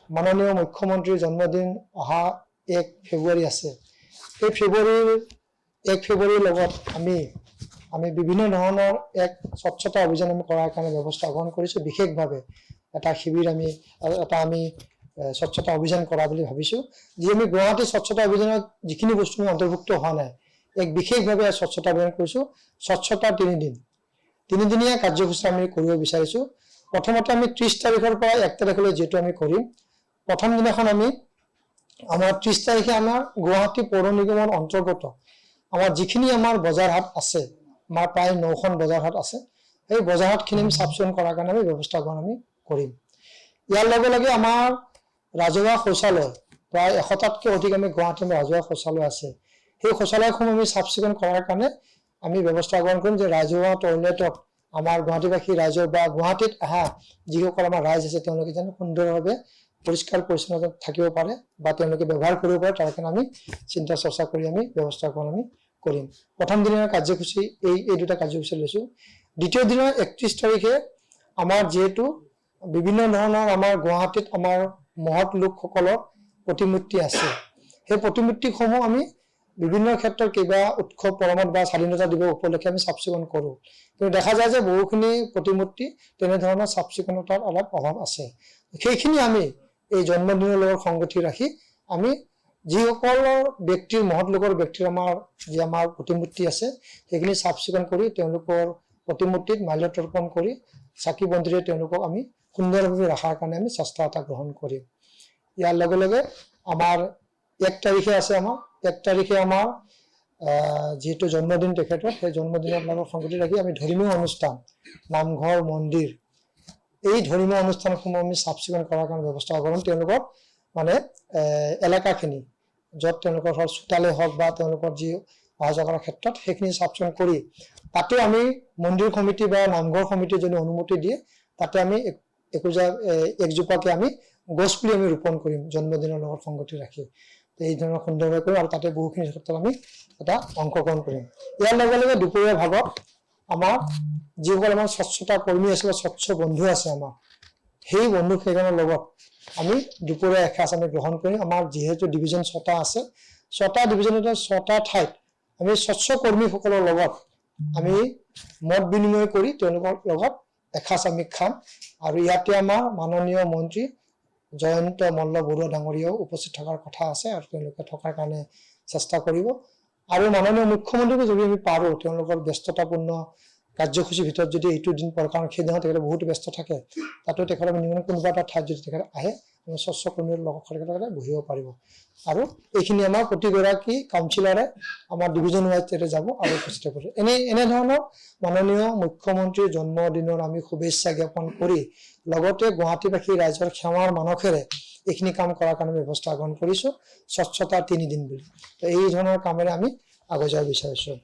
মাননীয় মুখ্যমন্ত্ৰীৰ জন্মদিন অহা 1 ফেব্ৰুৱাৰী আছে। এই ফেব্ৰুৱাৰীৰ 1 ফেব্ৰুৱাৰীৰ লগত আমি বিভিন্ন ধৰণৰ এক স্বচ্ছতা অভিযান আমি কৰাৰ কাৰণে ব্যৱস্থা গ্ৰহণ কৰিছোঁ। বিশেষভাৱে এটা শিবিৰ আমি স্বচ্ছতা অভিযান কৰা বুলি ভাবিছোঁ। যি আমি গুৱাহাটী স্বচ্ছতা অভিযানত যিখিনি বস্তু অন্তৰ্ভুক্ত হোৱা নাই, এক বিশেষভাৱে স্বচ্ছতা অভিযান কৰিছোঁ। স্বচ্ছতা 3 দিন, 3 দিনীয়া কাৰ্যসূচী আমি কৰিব বিচাৰিছোঁ। প্ৰথমতে আমি 30 তাৰিখৰ পৰা 1 তাৰিখলৈ যেটো আমি কৰিম। প্ৰথম দিনাখন আমাৰ 30 তাৰিখে আমাৰ গুৱাহাটী পৌৰ নিগমৰ অন্তৰ্গত আমাৰ যিখিনি আমাৰ বজাৰ হাট আছে, আমাৰ প্ৰায় 9খন বজাৰ হাট আছে, সেই বজাৰ হাটখিনি আমি চাফ চিকুণ কৰাৰ কাৰণে আমি ব্যৱস্থা গ্ৰহণ আমি কৰিম। ইয়াৰ লগে লগে আমাৰ ৰাজহুৱা শৌচালয় প্ৰায় 100টাতকৈ অধিক আমি গুৱাহাটীত ৰাজহুৱা শৌচালয় আছে। সেই শৌচালয়সমূহ আমি চাফ চিকুণ কৰাৰ কাৰণে আমি ব্যৱস্থা গ্ৰহণ কৰিম যে ৰাজহুৱা টয়লেটত আমাৰ গুৱাহাটীবাসী ৰাইজৰ বা গুৱাহাটীত অহা যিসকল আমাৰ ৰাইজ আছে তেওঁলোকে যেন সুন্দৰভাৱে পৰিষ্কাৰ পৰিচ্ছন্নতা থাকিব পাৰে বা তেওঁলোকে ব্যৱহাৰ কৰিব পাৰে, তাৰ কাৰণে আমি চিন্তা চৰ্চা কৰি আমি ব্যৱস্থা গ্ৰহণ আমি কৰিম। প্ৰথম দিনৰ কাৰ্যসূচী এই দুটা কাৰ্যসূচী লৈছোঁ। দ্বিতীয় দিনৰ 31 তাৰিখে আমাৰ যিহেতু বিভিন্ন ধৰণৰ আমাৰ গুৱাহাটীত আমাৰ মহৎ লোকসকলৰ প্ৰতিমূৰ্তি আছে, সেই প্ৰতিমূৰ্তিসমূহ আমি বিভিন্ন ক্ষেত্ৰত কিবা উৎসৱ পৰমত বা স্বাধীনতা দিৱস উপলক্ষে আমি চাফ চিকুণ কৰোঁ। কিন্তু দেখা যায় যে বহুখিনি প্ৰতিমূৰ্তি তেনেধৰণৰ চাফ চিকুণতাৰ অলপ অভাৱ আছে। সেইখিনি আমি এই জন্মদিনৰ লগত সংগতি ৰাখি আমি যিসকলৰ ব্যক্তিৰ মহৎ লোকৰ ব্যক্তিৰ আমাৰ প্ৰতিমূৰ্তি আছে সেইখিনি চাফ চিকুণ কৰি তেওঁলোকৰ প্ৰতিমূৰ্তিত মাল্যতৰ্পণ কৰি চাকি বন্তিৰে তেওঁলোকক আমি সুন্দৰভাৱে ৰখাৰ কাৰণে আমি চেষ্টা এটা গ্ৰহণ কৰিম। ইয়াৰ লগে লগে আমাৰ 1 তাৰিখে আছে আমাৰ যিহেতু জন্মদিন তেখেতৰ, সেই জন্মদিনৰ লগত সংগতি ৰাখি আমি ধৰ্মীয় অনুষ্ঠান, নামঘৰ, মন্দিৰ, এই ধৰ্মীয় অনুষ্ঠানসমূহ আমি চাফ চিকুণ কৰাৰ কাৰণে ব্যৱস্থা গ্ৰহণ তেওঁলোকৰ এলেকাখিনি য'ত তেওঁলোকৰ চোতালে হওক বা তেওঁলোকৰ যি অহা যোৱা কৰাৰ ক্ষেত্ৰত সেইখিনি চাফ চিকুণ কৰি তাতে আমি মন্দিৰ কমিটি বা নামঘৰ কমিটিয়ে যদি অনুমতি দিয়ে তাতে আমি একজোপাকে আমি গছপুলি আমি ৰোপণ কৰিম জন্মদিনৰ লগত সংগতি ৰাখি। এই ধৰণৰ সুন্দৰভাৱে কৰিম আৰু তাতে বহুখিনি ক্ষেত্ৰত আমি এটা অংশগ্ৰহণ কৰিম। ইয়াৰ লগে লগে দুপৰীয়া ভাগত আমাৰ যিসকল আমাৰ স্বচ্ছতা কৰ্মী আছে বা স্বচ্ছ বন্ধু আছে আমাৰ, সেই বন্ধু সেইজনৰ লগত আমি দুপৰীয়া এসাঁজ আমি গ্ৰহণ কৰিম। আমাৰ যিহেতু ডিভিজন 6টা আছে, 6টা ডিভিজনতে 6টা ঠাইত আমি স্বচ্ছ কৰ্মীসকলৰ লগত আমি মত বিনিময় কৰি তেওঁলোকৰ লগত এসাঁজ আমি খাম। আৰু ইয়াতে আমাৰ মাননীয় মন্ত্ৰী জয়ন্ত মল্ল বৰুৱা ডাঙৰীয়াও উপস্থিত থকাৰ কথা আছে আৰু তেওঁলোকে থকাৰ কাৰণে চেষ্টা কৰিব। আৰু মাননীয় মুখ্যমন্ত্ৰীকো যদি আমি পাৰোঁ তেওঁলোকৰ ব্যস্ততাপূৰ্ণ কাৰ্যসূচীৰ ভিতৰত যদি এইটো দিন পৰে, কাৰণ সেইদিনা তেখেতে বহুতো ব্যস্ত থাকে, তাতো তেখেতে কোনোবা এটা ঠাইত যদি তেখেতে আহে আমি স্বচ্ছ কৰ্মীৰ লগত বহিব পাৰিব। আৰু এইখিনি আমাৰ প্ৰতিগৰাকী কাউন্সিলৰে আমাৰ ডিভিজন ৱাইজ তেখেতে যাব আৰু উপস্থিত কৰিব। এনেধৰণৰ মাননীয় মুখ্যমন্ত্ৰীৰ জন্মদিনৰ আমি শুভেচ্ছা জ্ঞাপন কৰি লগতে গুৱাহাটীবাসী ৰাইজৰ সেৱাৰ মানসেৰে এইখিনি কাম কৰাৰ কাৰণে ব্যৱস্থা গ্ৰহণ কৰিছোঁ স্বচ্ছতা 3 দিন বুলি। তো এই ধৰণৰ কামেৰে আমি আগুৱাই যাব বিচাৰিছোঁ।